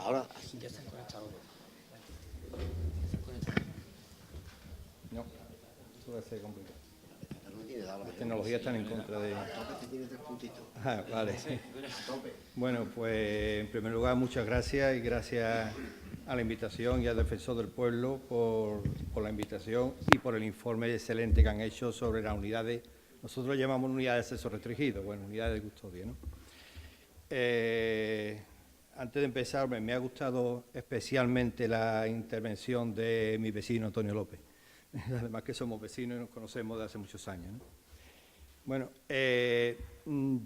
Ahora, Ya se han conectado. No, eso va a ser complicado. no tiene dado Las tecnologías están en contra de... Tope tiene 3 puntitos. Ah, vale. A tope. Bueno, pues en primer lugar muchas gracias y gracias a la invitación y al Defensor del Pueblo por la invitación y por el informe excelente que han hecho sobre las unidades. Nosotros lo llamamos unidades de acceso restringido, bueno, unidades de custodia, ¿no? Antes de empezar, me ha gustado especialmente la intervención de mi vecino Antonio López. Además que somos vecinos y nos conocemos de hace muchos años, ¿no? Bueno,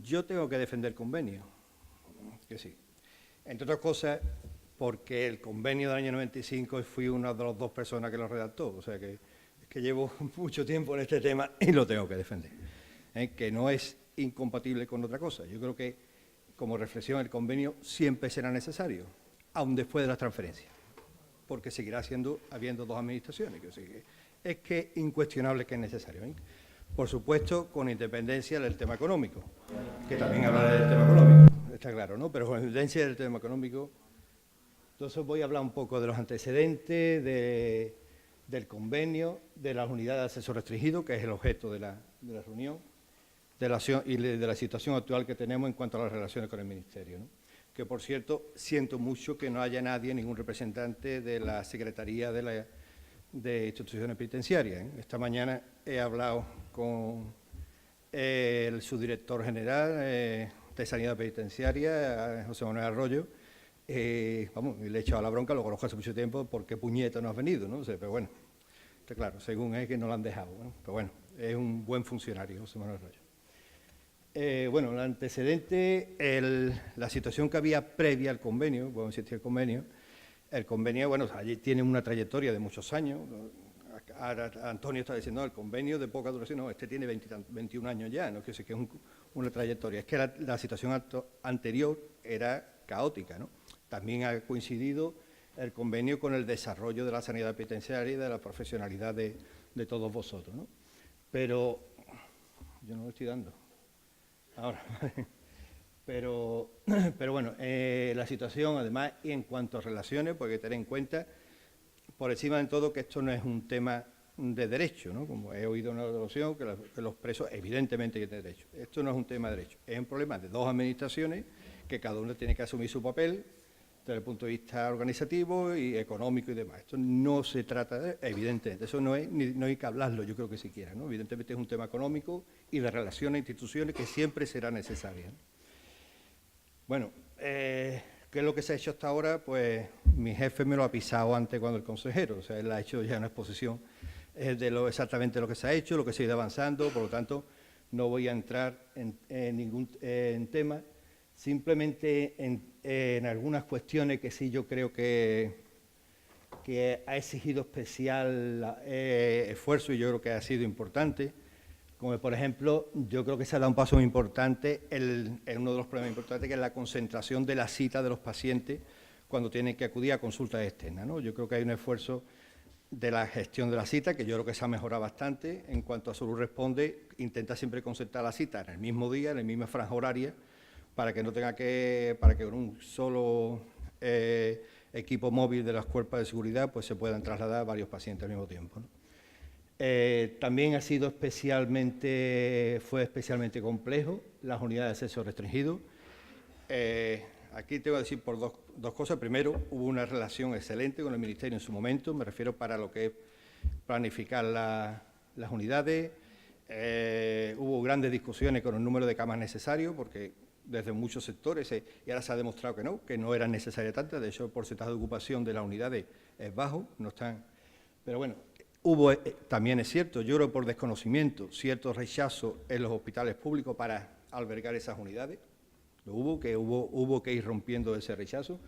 yo tengo que defender el convenio, que sí. Entre otras cosas, porque el convenio del año 95 fui una de las 2 personas que lo redactó, o sea que llevo mucho tiempo en este tema y lo tengo que defender, que no es incompatible con otra cosa. Yo creo que, como reflexión, el convenio siempre será necesario, aun después de las transferencias, porque seguirá habiendo 2 administraciones, es que incuestionable que es necesario, Por supuesto, con independencia del tema económico, que también hablaré del tema económico, está claro, ¿no? Pero con independencia del tema económico. Entonces voy a hablar un poco de los antecedentes, del convenio, de las unidades de acceso restringido, que es el objeto de la reunión, y de la situación actual que tenemos en cuanto a las relaciones con el Ministerio, ¿no? Que, por cierto, siento mucho que no haya nadie, ningún representante de la Secretaría de Instituciones Penitenciarias. Esta mañana he hablado con el subdirector general de Sanidad Penitenciaria, José Manuel Arroyo. Vamos, le he echado la bronca, lo conozco hace mucho tiempo, ¿por qué puñeta no has venido? ¿No? O sea, pero bueno, está claro, según es que no lo han dejado, ¿no? Pero bueno, es un buen funcionario, José Manuel Arroyo. Bueno, el antecedente, la situación que había previa al convenio, bueno, existía el convenio, bueno, allí tiene una trayectoria de muchos años. Antonio está diciendo, no, el convenio de poca duración, no, este tiene 21 años ya, no quiero decir que es una trayectoria. Es que la situación anterior era caótica, ¿no? También ha coincidido el convenio con el desarrollo de la sanidad penitenciaria y de la profesionalidad de todos vosotros, ¿no? Pero yo no lo estoy dando. Ahora, pero bueno, la situación, además, y en cuanto a relaciones, pues hay que tener en cuenta, por encima de todo, que esto no es un tema de derecho, ¿no? Como he oído en una resolución, que los presos evidentemente tienen derecho. Esto no es un tema de derecho, es un problema de 2 administraciones que cada una tiene que asumir su papel desde el punto de vista organizativo y económico y demás. Esto no se trata de, evidentemente, eso no hay que hablarlo, yo creo que siquiera, ¿no? Evidentemente es un tema económico y de relaciones e instituciones que siempre será necesaria, ¿no? Bueno, ¿qué es lo que se ha hecho hasta ahora? Pues mi jefe me lo ha pisado antes cuando el consejero, o sea, él ha hecho ya una exposición de exactamente lo que se ha hecho, lo que se ha ido avanzando, por lo tanto, no voy a entrar en ningún tema, simplemente en algunas cuestiones que sí yo creo que ha exigido especial esfuerzo y yo creo que ha sido importante, como por ejemplo, yo creo que se ha dado un paso muy importante en uno de los problemas importantes, que es la concentración de la cita de los pacientes cuando tienen que acudir a consultas externas, ¿no? Yo creo que hay un esfuerzo de la gestión de la cita, que yo creo que se ha mejorado bastante. En cuanto a Salud Responde, intenta siempre concentrar la cita en el mismo día, en la misma franja horaria, para que no tenga para que con un solo equipo móvil de las cuerpos de seguridad pues se puedan trasladar varios pacientes al mismo tiempo, ¿no? También fue especialmente complejo las unidades de acceso restringido. Aquí tengo que decir por dos cosas. Primero, hubo una relación excelente con el Ministerio en su momento, me refiero para lo que es planificar las unidades. Hubo grandes discusiones con el número de camas necesarios, porque desde muchos sectores, y ahora se ha demostrado que no eran necesarias tantas. De hecho, el porcentaje de ocupación de las unidades es bajo, no están. Pero bueno, hubo, también es cierto, yo creo por desconocimiento, cierto rechazo en los hospitales públicos para albergar esas unidades. Hubo que ir rompiendo ese rechazo,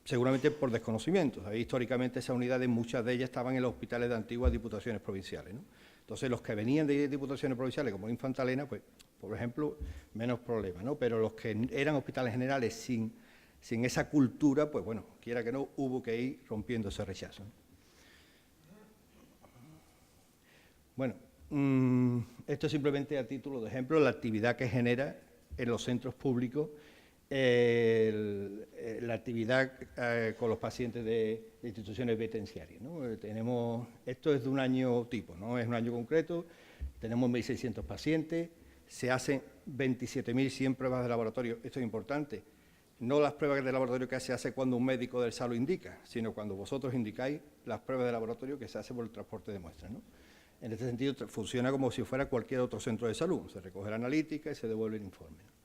seguramente por desconocimiento. Históricamente esas unidades, muchas de ellas estaban en los hospitales de antiguas diputaciones provinciales, ¿no? Entonces, los que venían de diputaciones provinciales, como Infanta Elena, pues, por ejemplo, menos problemas, ¿no? Pero los que eran hospitales generales sin esa cultura, pues bueno, quiera que no, hubo que ir rompiendo ese rechazo, ¿no? Bueno, esto simplemente a título de ejemplo, la actividad que genera en los centros públicos la actividad con los pacientes de instituciones penitenciarias, ¿no? Esto es de un año tipo, no es un año concreto, tenemos 1.600 pacientes, se hacen 27.100 pruebas de laboratorio, esto es importante, no las pruebas de laboratorio que se hace cuando un médico del SAL lo indica, sino cuando vosotros indicáis las pruebas de laboratorio que se hace por el transporte de muestras, ¿no? En este sentido funciona como si fuera cualquier otro centro de salud, se recoge la analítica y se devuelve el informe, ¿no?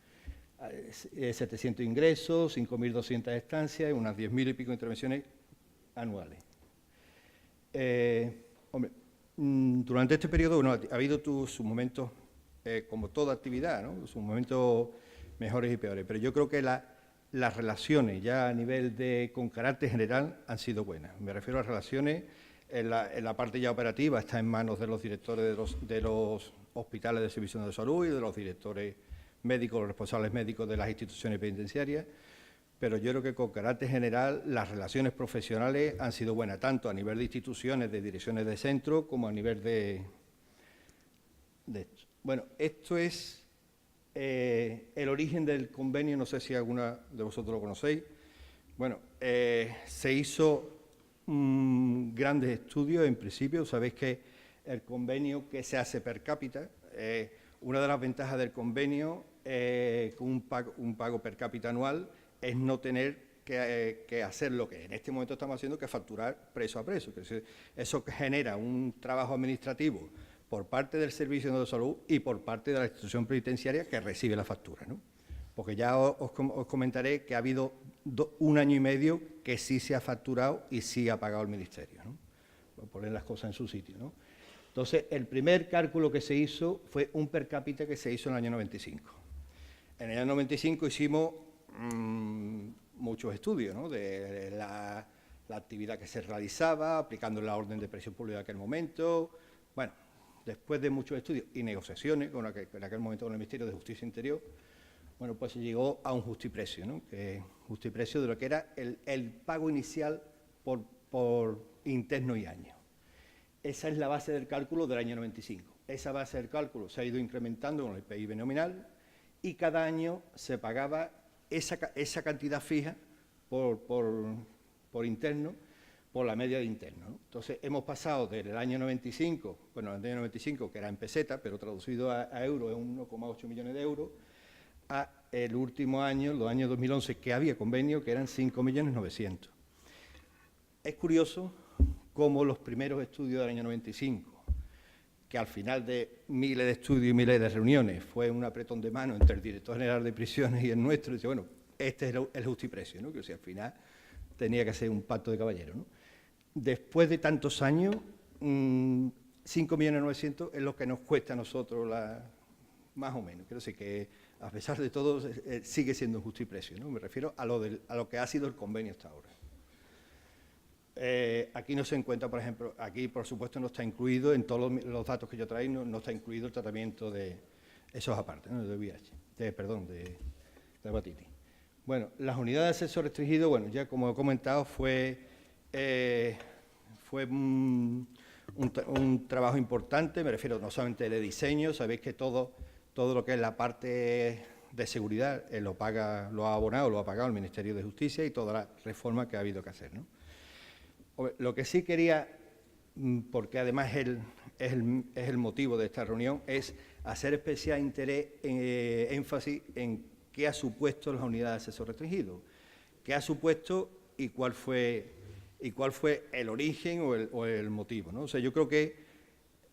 700 ingresos, 5.200 estancias y unas 10.000 y pico intervenciones anuales. Hombre, durante este periodo, bueno, ha habido sus momentos, como toda actividad, ¿no? Sus momentos mejores y peores, pero yo creo que las relaciones ya a nivel con carácter general han sido buenas. Me refiero a relaciones, en la parte ya operativa está en manos de los directores de los hospitales de servicios de salud y de los directores médicos, los responsables médicos de las instituciones penitenciarias, pero yo creo que con carácter general las relaciones profesionales han sido buenas, tanto a nivel de instituciones, de direcciones de centro, como a nivel de esto. Bueno, esto es el origen del convenio, no sé si alguna de vosotros lo conocéis. Bueno, se hizo grandes estudios, en principio, sabéis que el convenio que se hace per cápita, una de las ventajas del convenio con un pago per cápita anual es no tener que hacer lo que en este momento estamos haciendo, que es facturar preso a preso. Eso genera un trabajo administrativo por parte del Servicio de Salud y por parte de la institución penitenciaria que recibe la factura, ¿no? Porque ya os comentaré que ha habido un año y medio que sí se ha facturado y sí ha pagado el Ministerio, ¿no? Por poner las cosas en su sitio, ¿no? Entonces, el primer cálculo que se hizo fue un per cápita que se hizo en el año 95. En el año 95 hicimos muchos estudios, ¿no? De la actividad que se realizaba, aplicando la orden de presión pública de aquel momento. Bueno, después de muchos estudios y negociaciones en aquel momento con el Ministerio de Justicia Interior, bueno, pues se llegó a un justiprecio, ¿no? Que justiprecio de lo que era el pago inicial por interno y año. Esa es la base del cálculo del año 95. Esa base del cálculo se ha ido incrementando con el PIB nominal y cada año se pagaba esa cantidad fija por interno, por la media de interno, ¿no? Entonces, hemos pasado del año 95, bueno, el año 95, que era en peseta, pero traducido a euros es 1,8 millones de euros, a el último año, los años 2011, que había convenio, que eran 5.900.000. Es curioso cómo los primeros estudios del año 95, que al final de miles de estudios y miles de reuniones fue un apretón de mano entre el director general de prisiones y el nuestro, y dice, bueno, este es el justiprecio, ¿no? Que o sea, al final tenía que ser un pacto de caballeros, ¿no? Después de tantos años, 5.900.000 es lo que nos cuesta a nosotros, más o menos. Quiero decir que, a pesar de todo, sigue siendo un justiprecio, ¿no? Me refiero a lo que ha sido el convenio hasta ahora. Aquí no se encuentra, por ejemplo, aquí por supuesto no está incluido, en todos los datos que yo traigo, no está incluido el tratamiento de esos aparte, ¿no? De VIH, de hepatitis. Bueno, las unidades de acceso restringido, bueno, ya como he comentado, fue un trabajo importante, me refiero no solamente de diseño, sabéis que todo lo que es la parte de seguridad lo ha abonado, lo ha pagado el Ministerio de Justicia y toda la reforma que ha habido que hacer, ¿no? Lo que sí quería, porque además es el motivo de esta reunión, es hacer especial énfasis en qué ha supuesto las unidades de acceso restringido, qué ha supuesto y cuál fue el origen o el motivo, ¿no? O sea, yo creo que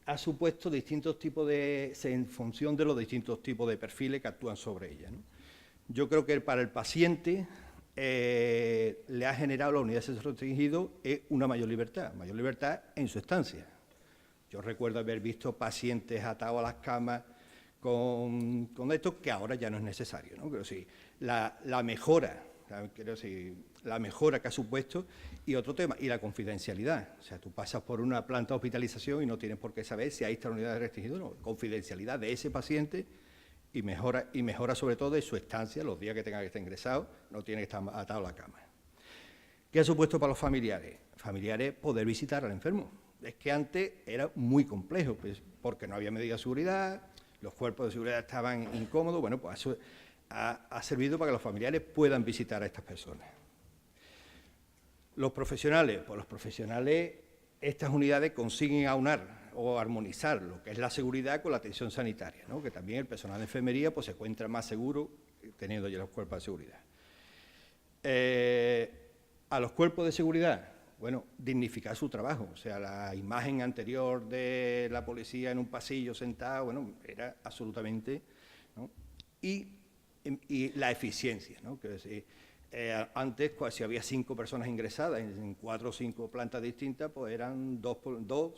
ha supuesto distintos tipos en función de los distintos tipos de perfiles que actúan sobre ella, ¿no? Yo creo que para el paciente le ha generado la unidad de acceso restringido una mayor libertad en su estancia. Yo recuerdo haber visto pacientes atados a las camas con esto, que ahora ya no es necesario, ¿no? Pero sí, la mejora que ha supuesto, y otro tema, y la confidencialidad. O sea, tú pasas por una planta de hospitalización y no tienes por qué saber si hay esta unidad de restringido o no. Confidencialidad de ese paciente y mejora sobre todo de su estancia, los días que tenga que estar ingresado, no tiene que estar atado a la cama. ¿Qué ha supuesto para los familiares? Familiares poder visitar al enfermo. Es que antes era muy complejo, pues, porque no había medidas de seguridad, los cuerpos de seguridad estaban incómodos. Bueno, pues ha servido para que los familiares puedan visitar a estas personas. Los profesionales, pues los profesionales, estas unidades consiguen aunar o armonizar lo que es la seguridad con la atención sanitaria, ¿no? Que también el personal de enfermería pues, se encuentra más seguro teniendo ya los cuerpos de seguridad. A los cuerpos de seguridad, bueno, dignificar su trabajo, o sea, la imagen anterior de la policía en un pasillo sentado, bueno, era absolutamente, ¿no? Y la eficiencia, ¿no? Quiero decir, antes, si había 5 personas ingresadas en 4 o 5 plantas distintas, pues eran 2,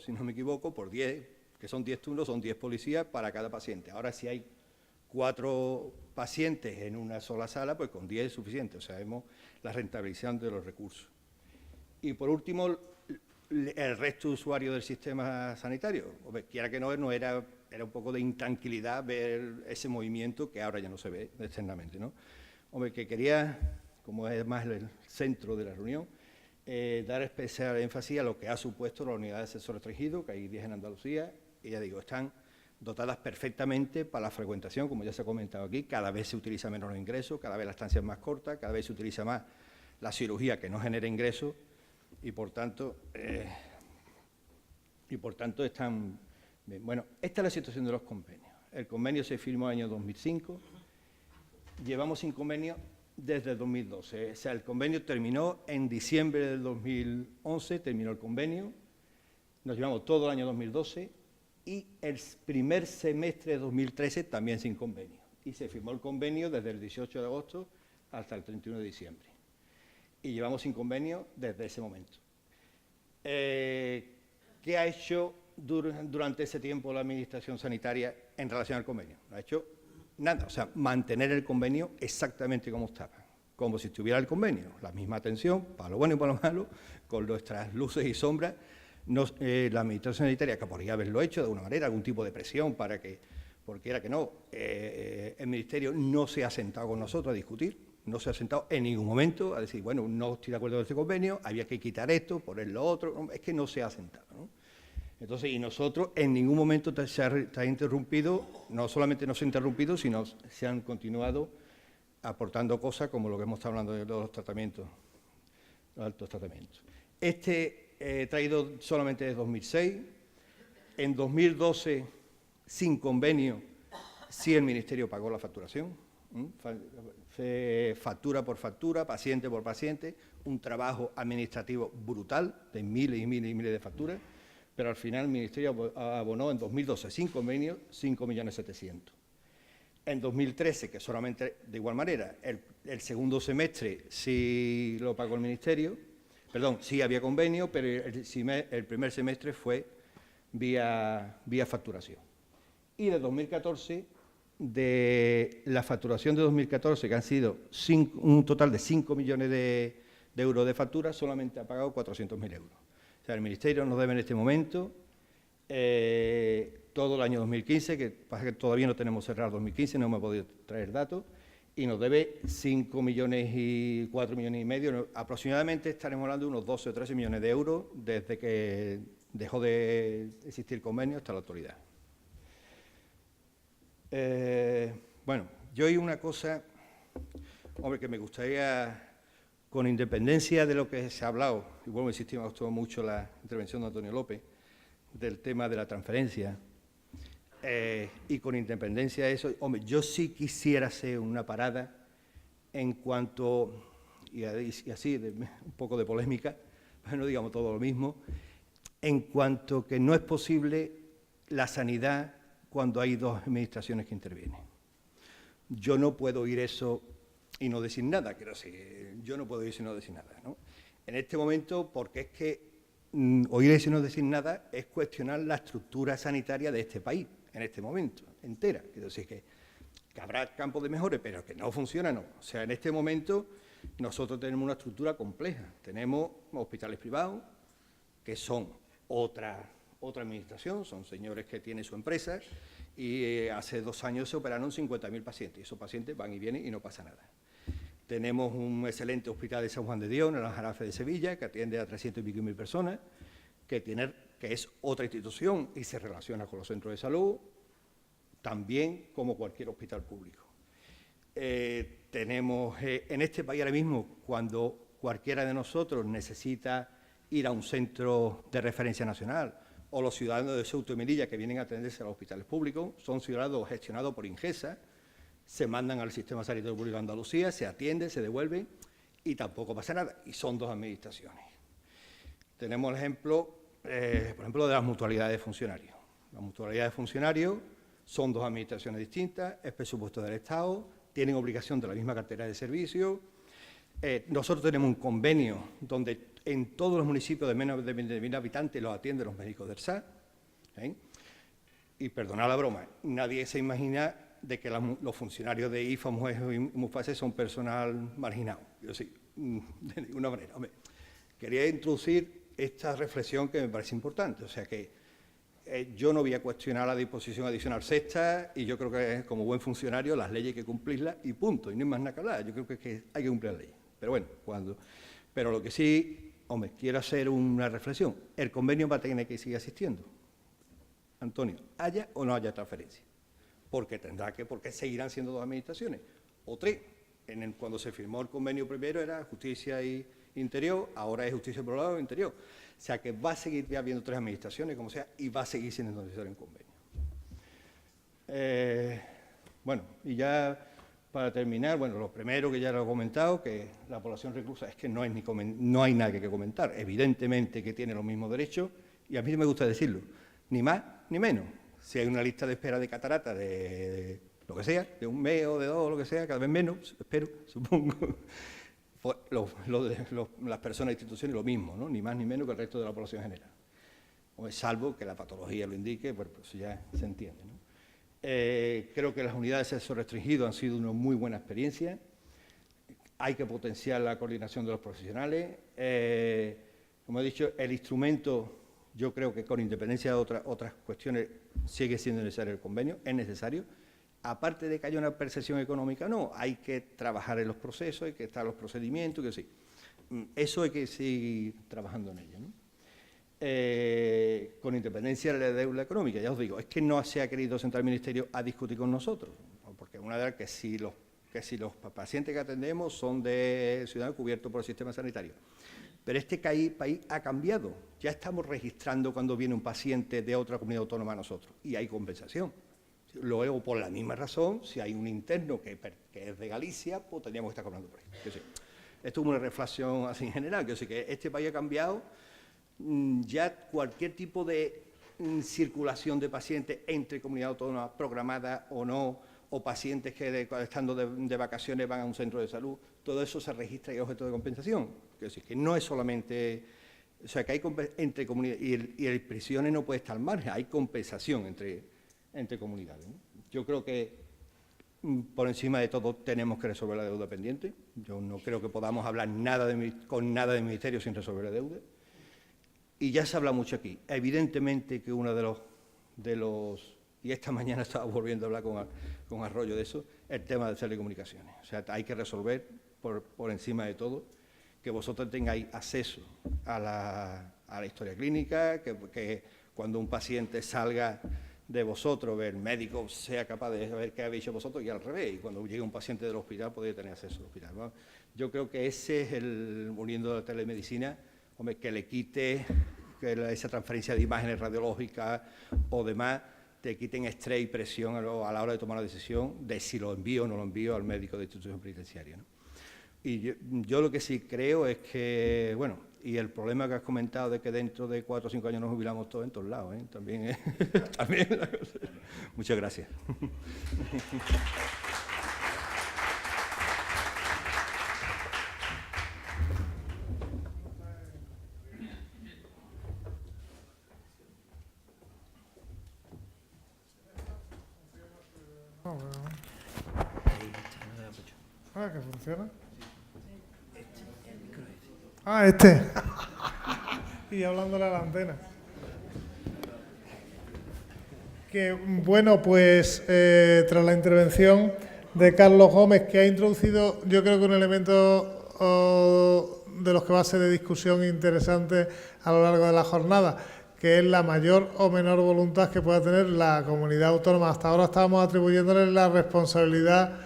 si no me equivoco, por 10, que son 10 turnos, son 10 policías para cada paciente. Ahora, si hay 4 pacientes en una sola sala, pues con 10 es suficiente, o sea, vemos la rentabilización de los recursos. Y por último, el resto de usuarios del sistema sanitario. Quiera que no era un poco de intranquilidad ver ese movimiento que ahora ya no se ve externamente, ¿no? Hombre, que quería, como es más el centro de la reunión, dar especial énfasis a lo que ha supuesto la unidad de sexo restringido, que hay 10 en Andalucía, y ya digo, están dotadas perfectamente para la frecuentación, como ya se ha comentado aquí, cada vez se utiliza menos los ingresos, cada vez la estancia es más corta, cada vez se utiliza más la cirugía que no genera ingresos, y por tanto están bien. Bueno, esta es la situación de los convenios. El convenio se firmó en el año 2005, llevamos sin convenio desde el 2012, o sea, el convenio terminó en diciembre del 2011, terminó el convenio, nos llevamos todo el año 2012 y el primer semestre de 2013 también sin convenio. Y se firmó el convenio desde el 18 de agosto hasta el 31 de diciembre. Y llevamos sin convenio desde ese momento. ¿Qué ha hecho durante ese tiempo la Administración Sanitaria en relación al convenio? No ha hecho nada, o sea, mantener el convenio exactamente como estaba, como si estuviera el convenio, la misma atención, para lo bueno y para lo malo, con nuestras luces y sombras. La Administración Sanitaria, que podría haberlo hecho de alguna manera, algún tipo de presión para que, porque era que no, el Ministerio no se ha sentado con nosotros a discutir, no se ha sentado en ningún momento a decir, bueno, no estoy de acuerdo con este convenio, había que quitar esto, poner lo otro, es que no se ha sentado, ¿no? Entonces, y nosotros en ningún momento se ha interrumpido, no solamente no se ha interrumpido, sino se han continuado aportando cosas como lo que hemos estado hablando de los tratamientos, los altos tratamientos. Traído solamente desde 2006, en 2012, sin convenio, sí el Ministerio pagó la facturación, factura por factura, paciente por paciente, un trabajo administrativo brutal de miles y miles y miles de facturas, pero al final el Ministerio abonó en 2012 sin convenio 5.700.000. En 2013, que solamente de igual manera, el segundo semestre sí lo pagó el Ministerio, perdón, sí había convenio, pero el primer semestre fue vía facturación. Y de 2014, de la facturación de 2014, que han sido un total de 5 millones de euros de factura, solamente ha pagado 400.000 euros. O sea, el Ministerio nos debe en este momento todo el año 2015, que pasa que todavía no tenemos cerrado 2015, no me he podido traer datos, y nos debe 5 millones y 4 millones y medio, aproximadamente estaremos hablando de unos 12 o 13 millones de euros desde que dejó de existir convenio hasta la actualidad. Bueno, yo hay una cosa, hombre, que me gustaría, con independencia de lo que se ha hablado, y vuelvo a insistir, me ha gustado mucho la intervención de Antonio López, del tema de la transferencia, y con independencia de eso, hombre, yo sí quisiera hacer una parada en cuanto, y así, un poco de polémica, no digamos todo lo mismo, en cuanto que no es posible la sanidad cuando hay dos administraciones que intervienen. Yo no puedo oír eso y no decir nada, quiero decir, yo no puedo oír eso y no decir nada, ¿no? En este momento, porque es que oír eso y no decir nada es cuestionar la estructura sanitaria de este país, en este momento, entera. Quiero decir que habrá campos de mejora, pero que no funciona, no. O sea, en este momento nosotros tenemos una estructura compleja. Tenemos hospitales privados, que son otra administración, son señores que tienen su empresa, y hace 2 años se operaron 50.000 pacientes, y esos pacientes van y vienen y no pasa nada. Tenemos un excelente hospital de San Juan de Dios, en el Aljarafe de Sevilla, que atiende a 300 y pico mil personas, que es otra institución y se relaciona con los centros de salud, también como cualquier hospital público. tenemos en este país ahora mismo, cuando cualquiera de nosotros necesita ir a un centro de referencia nacional, o los ciudadanos de Ceuta y Melilla que vienen a atenderse a los hospitales públicos, son ciudadanos gestionados por Ingesa, se mandan al Sistema Sanitario Público de Andalucía, se atienden, se devuelven y tampoco pasa nada, y son dos administraciones. Tenemos el ejemplo, por ejemplo, de las mutualidades de funcionarios. Las mutualidades de funcionarios son dos administraciones distintas, es presupuesto del Estado, tienen obligación de la misma cartera de servicios. Nosotros tenemos un convenio donde en todos los municipios de menos de 20.000 habitantes los atienden los médicos del SAT. Y perdonad la broma, nadie se imagina de que los funcionarios de IFA, MUES y MUFASE son personal marginado. Yo sí, de ninguna manera. Hombre, quería introducir esta reflexión que me parece importante. O sea que yo no voy a cuestionar la disposición adicional sexta y yo creo que como buen funcionario las leyes hay que cumplirlas y punto. Y no hay más nada que hablar. Yo creo que hay que cumplir las leyes. Pero bueno, pero lo que sí, hombre, quiero hacer una reflexión. El convenio va a tener que seguir existiendo. Antonio, haya o no haya transferencia. Porque seguirán siendo dos administraciones. O tres. Cuando se firmó el convenio primero era Justicia y Interior, ahora es Justicia por un lado e Interior. O sea que va a seguir habiendo tres administraciones, como sea, y va a seguir siendo necesario un convenio. Bueno, y ya para terminar, bueno, lo primero que ya lo he comentado, que la población reclusa es que no hay nada que comentar. Evidentemente que tiene los mismos derechos, y a mí me gusta decirlo, ni más ni menos. Si hay una lista de espera de catarata de lo que sea, de un mes o de dos, o lo que sea, cada vez menos, espero, supongo, pues las personas e instituciones lo mismo, ¿no? Ni más ni menos que el resto de la población general. O salvo que la patología lo indique, pues eso ya se entiende, ¿no? Creo que las unidades de acceso restringido han sido una muy buena experiencia. Hay que potenciar la coordinación de los profesionales. Como he dicho, el instrumento, yo creo que con independencia de otras cuestiones, sigue siendo necesario el convenio, es necesario. Aparte de que haya una percepción económica, no, hay que trabajar en los procesos, hay que estar en los procedimientos, que sí. Eso hay que seguir trabajando en ello, ¿no? Con independencia de la deuda económica, ya os digo, es que no se ha querido sentar el Ministerio a discutir con nosotros, porque una de las que si los pacientes que atendemos son de ciudadanos cubiertos por el sistema sanitario. Pero este país ha cambiado, ya estamos registrando cuando viene un paciente de otra comunidad autónoma a nosotros, y hay compensación. Luego, por la misma razón, si hay un interno que es de Galicia, pues tendríamos que estar cobrando por ahí. Sí. Esto es una reflexión así en general, que sí que este país ha cambiado. Ya cualquier tipo de circulación de pacientes entre comunidades autónomas programada o no, o pacientes que estando de vacaciones van a un centro de salud, todo eso se registra y es objeto de compensación. Que sí, que no es solamente, o sea, que hay entre comunidades, y el prisiones no puede estar al margen, hay compensación entre comunidades, ¿no? Yo creo que por encima de todo tenemos que resolver la deuda pendiente. Yo no creo que podamos hablar con nada del Ministerio sin resolver la deuda. Y ya se habla mucho aquí. Evidentemente que uno de los y esta mañana estaba volviendo a hablar con Arroyo de eso, el tema de telecomunicaciones. O sea, hay que resolver por encima de todo que vosotros tengáis acceso a la historia clínica, que cuando un paciente salga de vosotros, el médico sea capaz de saber qué habéis hecho vosotros y al revés, y cuando llegue un paciente del hospital podéis tener acceso al hospital, ¿no? Yo creo que ese es uniendo a la telemedicina, hombre, que le quite esa transferencia de imágenes radiológicas o demás, te quiten estrés y presión a la hora de tomar la decisión de si lo envío o no lo envío al médico de institución penitenciaria, ¿no? Y yo lo que sí creo es que, bueno, y el problema que has comentado de que dentro de 4 o 5 años nos jubilamos todos en todos lados, ¿eh? También, también la cosa. Muchas gracias. Ah, que funciona. Ah, este. Y hablándole a la antena. Que bueno, pues tras la intervención de Carlos Gómez, que ha introducido, yo creo que un elemento de los que va a ser de discusión interesante a lo largo de la jornada, que es la mayor o menor voluntad que pueda tener la comunidad autónoma. Hasta ahora estábamos atribuyéndole la responsabilidad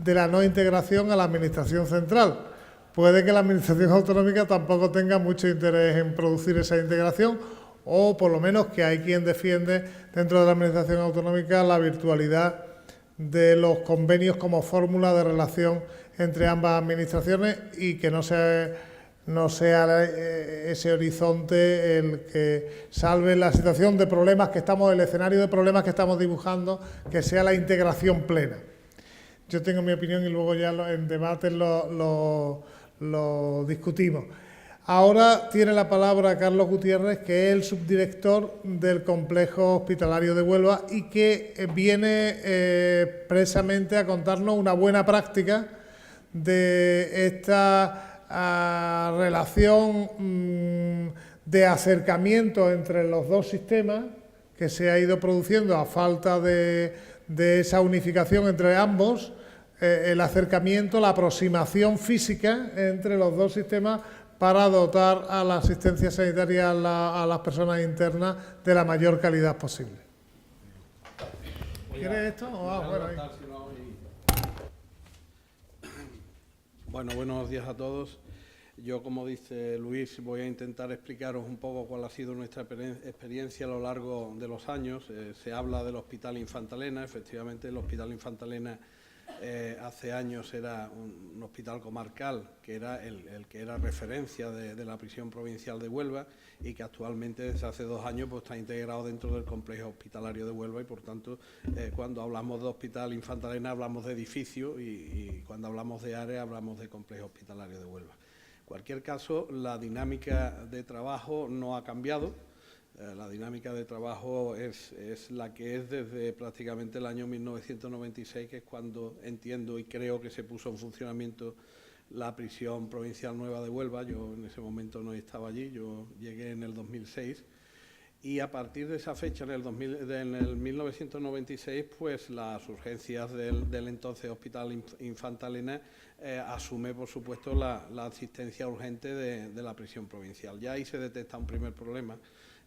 de la no integración a la Administración central. Puede que la Administración autonómica tampoco tenga mucho interés en producir esa integración, o por lo menos que hay quien defiende dentro de la Administración autonómica la virtualidad de los convenios como fórmula de relación entre ambas administraciones y que no sea ese horizonte el que salve la situación de problemas que estamos, el escenario de problemas que estamos dibujando, que sea la integración plena. Yo tengo mi opinión y luego ya en debates lo discutimos. Ahora tiene la palabra Carlos Gutiérrez, que es el subdirector del Complejo Hospitalario de Huelva y que viene expresamente a contarnos una buena práctica de esta relación de acercamiento entre los dos sistemas que se ha ido produciendo a falta de esa unificación entre ambos, el acercamiento, la aproximación física entre los dos sistemas para dotar a la asistencia sanitaria a las personas internas de la mayor calidad posible. ¿Quieres esto? Bueno, buenos días a todos. Yo, como dice Luis, voy a intentar explicaros un poco cuál ha sido nuestra experiencia a lo largo de los años. Se habla del Hospital Infantalena. Efectivamente, el Hospital Infantalena hace años era un hospital comarcal, que era el que era referencia de la prisión provincial de Huelva y que actualmente desde hace 2 años pues, está integrado dentro del complejo hospitalario de Huelva y por tanto cuando hablamos de Hospital Infantalena hablamos de edificio y cuando hablamos de área hablamos de complejo hospitalario de Huelva. En cualquier caso, la dinámica de trabajo no ha cambiado. La dinámica de trabajo es la que es desde prácticamente el año 1996, que es cuando entiendo y creo que se puso en funcionamiento la prisión provincial nueva de Huelva. Yo en ese momento no estaba allí, yo llegué en el 2006 y a partir de esa fecha, en el 1996, pues las urgencias del entonces Hospital Infantalena asume, por supuesto, la asistencia urgente de la prisión provincial. Ya ahí se detecta un primer problema,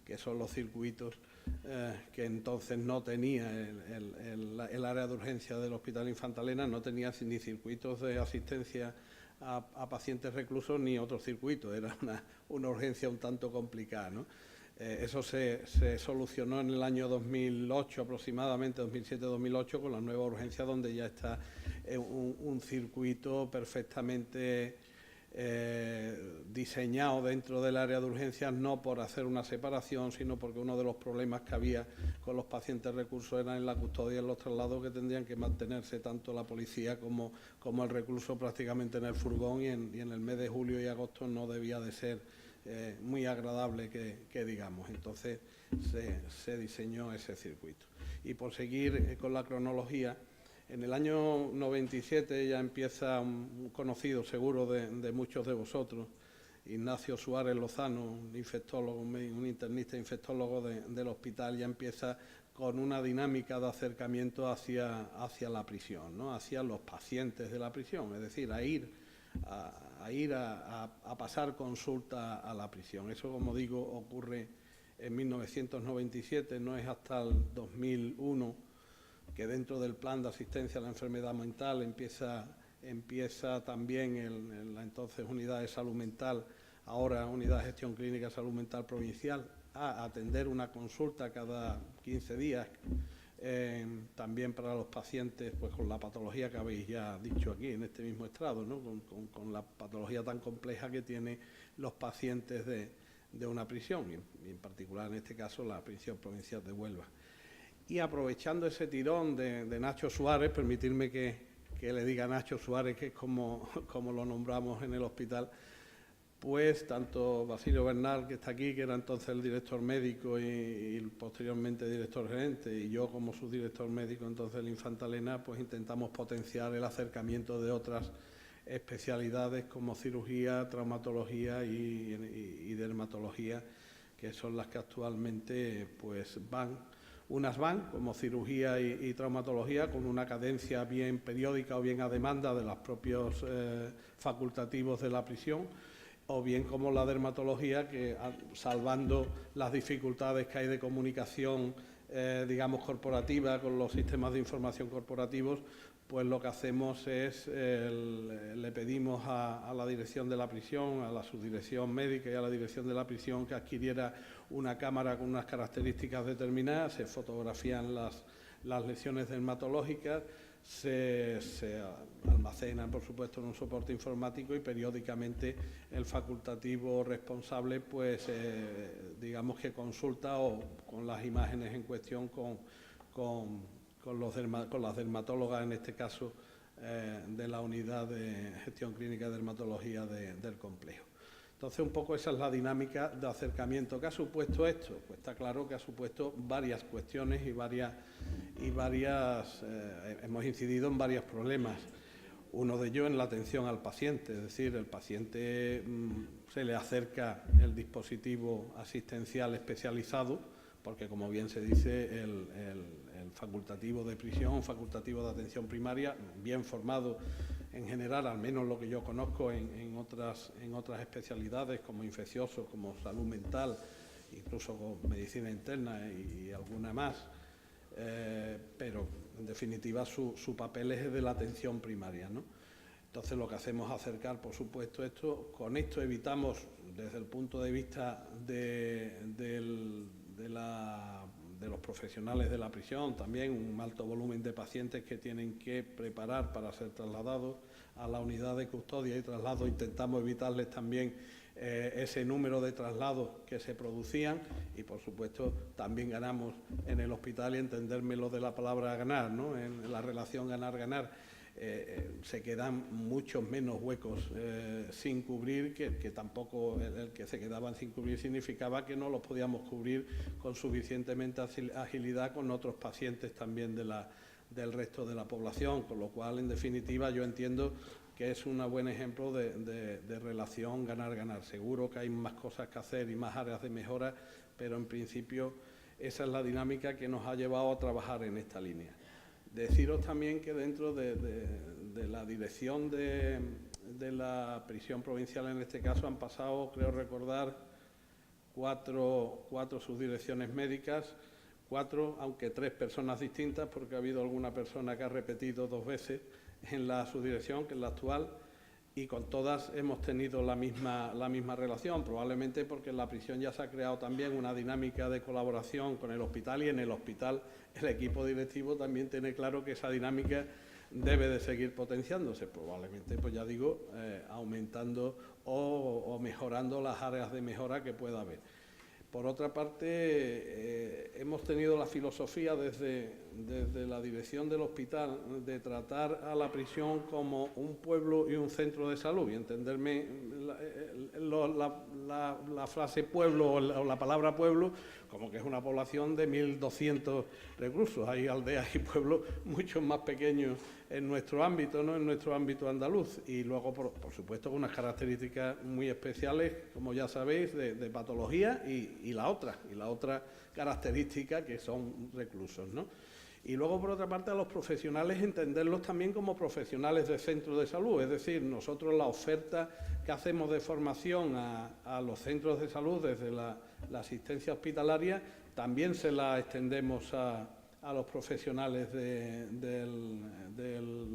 que son los circuitos que entonces no tenía el área de urgencia del Hospital Infantalena, no tenía ni circuitos de asistencia a pacientes reclusos ni otros circuitos, era una urgencia un tanto complicada, ¿no? Eso se solucionó en el año 2008 aproximadamente, 2007-2008, con la nueva urgencia donde ya está un circuito perfectamente diseñado dentro del área de urgencias, no por hacer una separación, sino porque uno de los problemas que había con los pacientes reclusos era en la custodia y en los traslados, que tendrían que mantenerse tanto la policía como el recluso prácticamente en el furgón y en el mes de julio y agosto no debía de ser muy agradable que digamos. Entonces se diseñó ese circuito. Y por seguir con la cronología, en el año 97 ya empieza un conocido seguro de muchos de vosotros, Ignacio Suárez Lozano, un infectólogo, un internista infectólogo del hospital, ya empieza con una dinámica de acercamiento hacia la prisión, ¿no? Hacia los pacientes de la prisión, es decir, a ir a pasar consulta a la prisión. Eso, como digo, ocurre en 1997, no es hasta el 2001 que dentro del plan de asistencia a la enfermedad mental empieza también en la entonces Unidad de Salud Mental, ahora Unidad de Gestión Clínica de Salud Mental Provincial, a atender una consulta cada 15 días, también para los pacientes pues con la patología que habéis ya dicho aquí en este mismo estrado, ¿no? Con la patología tan compleja que tienen los pacientes de una prisión, y en particular en este caso la prisión provincial de Huelva. Y aprovechando ese tirón de Nacho Suárez, permitirme que le diga Nacho Suárez, que es como lo nombramos en el hospital, pues tanto Basilio Bernal, que está aquí, que era entonces el director médico y posteriormente director gerente, y yo como subdirector médico entonces el Infantalena, pues intentamos potenciar el acercamiento de otras especialidades como cirugía, traumatología y dermatología, que son las que actualmente pues unas van como cirugía y traumatología con una cadencia bien periódica o bien a demanda de los propios facultativos de la prisión, o bien como la dermatología, que salvando las dificultades que hay de comunicación, digamos, corporativa con los sistemas de información corporativos, pues lo que hacemos es, le pedimos a la dirección de la prisión, a la subdirección médica y a la dirección de la prisión que adquiriera una cámara con unas características determinadas, se fotografían las lesiones dermatológicas, se almacenan, por supuesto, en un soporte informático y periódicamente el facultativo responsable, pues, digamos que consulta con las imágenes en cuestión con las dermatólogas, en este caso, de la unidad de gestión clínica de dermatología del complejo. Entonces, un poco esa es la dinámica de acercamiento. ¿Qué ha supuesto esto? Pues está claro que ha supuesto varias cuestiones y hemos incidido en varios problemas. Uno de ellos en la atención al paciente, es decir, el paciente se le acerca el dispositivo asistencial especializado, porque, como bien se dice, el facultativo de prisión, facultativo de atención primaria, bien formado en general, al menos lo que yo conozco en otras especialidades como infecciosos, como salud mental, incluso con medicina interna y alguna más, pero en definitiva su papel es el de la atención primaria, ¿no? Entonces lo que hacemos es acercar, por supuesto, esto. Con esto evitamos, desde el punto de vista de los profesionales de la prisión, también un alto volumen de pacientes que tienen que preparar para ser trasladados a la unidad de custodia y traslado. Intentamos evitarles también ese número de traslados que se producían y, por supuesto, también ganamos en el hospital, y entenderme lo de la palabra ganar, ¿no? En la relación ganar-ganar. Se quedan muchos menos huecos sin cubrir, que tampoco el que se quedaban sin cubrir significaba que no los podíamos cubrir con suficientemente agilidad con otros pacientes también del resto de la población, con lo cual, en definitiva, yo entiendo que es un buen ejemplo de relación ganar-ganar. Seguro que hay más cosas que hacer y más áreas de mejora, pero en principio esa es la dinámica que nos ha llevado a trabajar en esta línea. Deciros también que dentro de la dirección de la prisión provincial, en este caso, han pasado, creo recordar, cuatro subdirecciones médicas, aunque 3 personas distintas, porque ha habido alguna persona que ha repetido 2 veces en la subdirección, que es la actual, y con todas hemos tenido la misma relación, probablemente porque en la prisión ya se ha creado también una dinámica de colaboración con el hospital, y en el hospital el equipo directivo también tiene claro que esa dinámica debe de seguir potenciándose, probablemente, pues ya digo, aumentando o mejorando las áreas de mejora que pueda haber. Por otra parte, hemos tenido la filosofía desde la dirección del hospital de tratar a la prisión como un pueblo y un centro de salud, y entenderme la frase pueblo o la palabra pueblo como que es una población de 1.200 reclusos. Hay aldeas y pueblos mucho más pequeños en nuestro ámbito, ¿no? En nuestro ámbito andaluz, y luego, por supuesto, con unas características muy especiales, como ya sabéis, de patología y la otra característica, que son reclusos, ¿no? Y luego, por otra parte, a los profesionales entenderlos también como profesionales de centros de salud, es decir, nosotros la oferta que hacemos de formación a los centros de salud desde la asistencia hospitalaria también se la extendemos a los profesionales de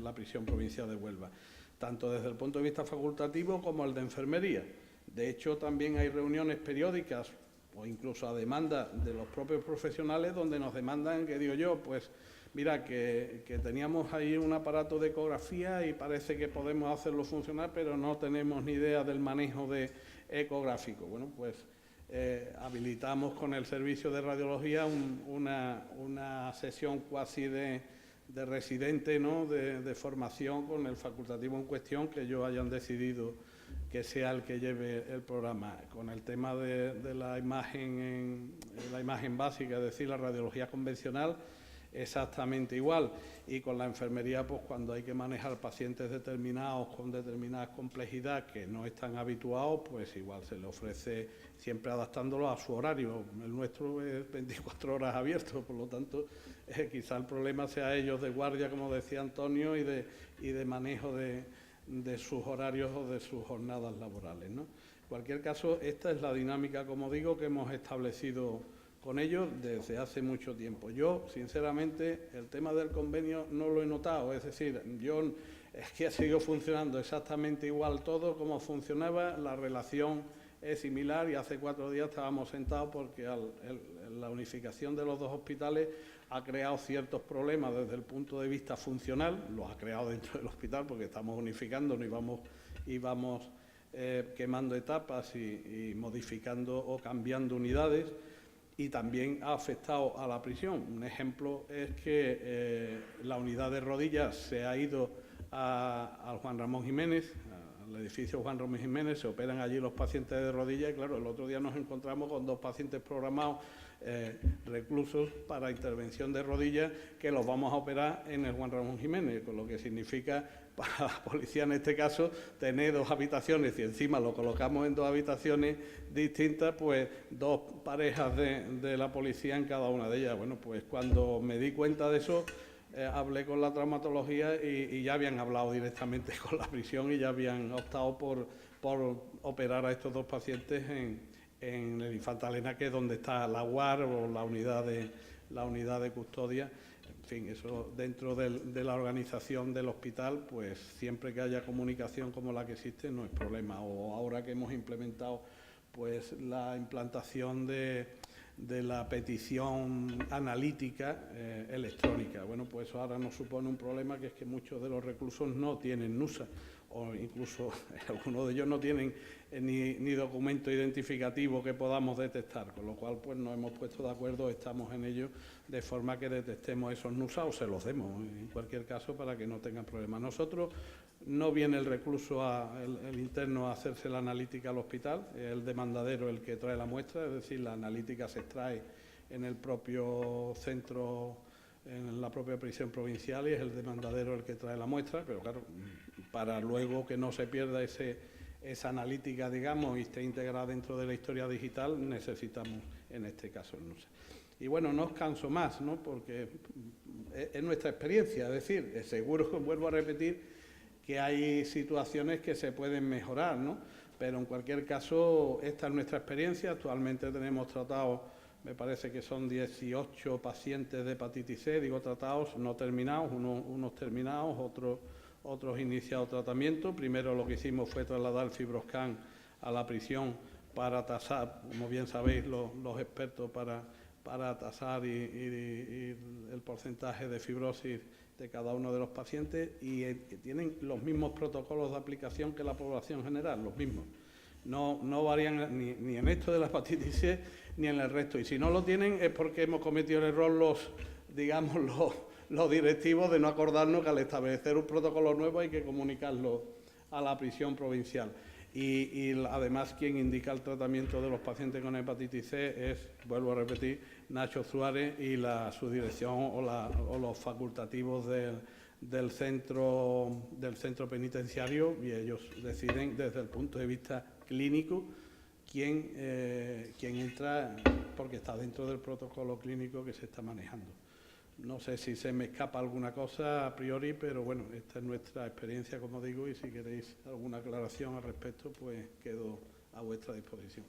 la prisión provincial de Huelva, tanto desde el punto de vista facultativo como el de enfermería. De hecho, también hay reuniones periódicas o incluso a demanda de los propios profesionales, donde nos demandan, que digo yo, pues mira, que teníamos ahí un aparato de ecografía y parece que podemos hacerlo funcionar, pero no tenemos ni idea del manejo de ecográfico. Bueno, pues habilitamos con el servicio de radiología una sesión cuasi de residente, ¿no? de formación con el facultativo en cuestión, que ellos hayan decidido que sea el que lleve el programa. Con el tema de la imagen básica, es decir, la radiología convencional, exactamente igual. Y con la enfermería, pues cuando hay que manejar pacientes determinados con determinada complejidad que no están habituados, pues igual se le ofrece, siempre adaptándolo a su horario. El nuestro es 24 horas abierto, por lo tanto, quizá el problema sea ellos de guardia, como decía Antonio, y de manejo de sus horarios o de sus jornadas laborales, ¿no? En cualquier caso, esta es la dinámica, como digo, que hemos establecido con ellos desde hace mucho tiempo. Yo, sinceramente, el tema del convenio no lo he notado, es decir, es que ha seguido funcionando exactamente igual todo como funcionaba, la relación es similar y hace 4 días estábamos sentados porque la unificación de los 2 hospitales ha creado ciertos problemas desde el punto de vista funcional, los ha creado dentro del hospital porque estamos unificando y vamos quemando etapas y modificando o cambiando unidades, y también ha afectado a la prisión. Un ejemplo es que la unidad de rodillas se ha ido al Juan Ramón Jiménez, al edificio Juan Ramón Jiménez, se operan allí los pacientes de rodillas y claro, el otro día nos encontramos con 2 pacientes programados reclusos para intervención de rodillas que los vamos a operar en el Juan Ramón Jiménez, con lo que significa para la policía en este caso tener 2 habitaciones y encima lo colocamos en 2 habitaciones distintas, pues 2 parejas de la policía en cada una de ellas. Bueno, pues cuando me di cuenta de eso, hablé con la traumatología y ya habían hablado directamente con la prisión y ya habían optado por operar a estos 2 pacientes en el Infanta Elena, que es donde está la UAR o la unidad de custodia. En fin, eso dentro de la organización del hospital, pues siempre que haya comunicación como la que existe no es problema. O ahora que hemos implementado pues la implantación de la petición analítica electrónica. Bueno, pues eso ahora nos supone un problema, que es que muchos de los reclusos no tienen NUSA, o incluso algunos de ellos no tienen ni documento identificativo que podamos detectar, con lo cual pues nos hemos puesto de acuerdo, estamos en ello, de forma que detectemos esos NUSA o se los demos, en cualquier caso, para que no tengan problemas. Nosotros no viene el recluso, el interno, a hacerse la analítica al hospital, es el demandadero el que trae la muestra, es decir, la analítica se extrae en el propio centro, en la propia prisión provincial, y es el demandadero el que trae la muestra, pero claro, para luego que no se pierda esa analítica, digamos, y esté integrada dentro de la historia digital, necesitamos, en este caso, el NUSA. Y bueno, no os canso más, ¿no?, porque es nuestra experiencia, es decir, seguro, vuelvo a repetir, que hay situaciones que se pueden mejorar, ¿no?, pero en cualquier caso, esta es nuestra experiencia. Actualmente tenemos tratados, me parece que son 18 pacientes de hepatitis C, digo tratados, no terminados, unos terminados, otros iniciados tratamiento. Primero lo que hicimos fue trasladar el Fibroscan a la prisión para tasar, como bien sabéis los expertos, para tasar y el porcentaje de fibrosis de cada uno de los pacientes, y tienen los mismos protocolos de aplicación que la población general, los mismos. No varían ni en esto de la hepatitis C ni en el resto. Y si no lo tienen es porque hemos cometido el error los directivos de no acordarnos que al establecer un protocolo nuevo hay que comunicarlo a la prisión provincial. Y además quien indica el tratamiento de los pacientes con hepatitis C es, vuelvo a repetir, Nacho Suárez y su dirección o los facultativos del centro penitenciario, y ellos deciden desde el punto de vista clínico quién entra, porque está dentro del protocolo clínico que se está manejando. No sé si se me escapa alguna cosa a priori, pero bueno, esta es nuestra experiencia, como digo, y si queréis alguna aclaración al respecto, pues quedo a vuestra disposición.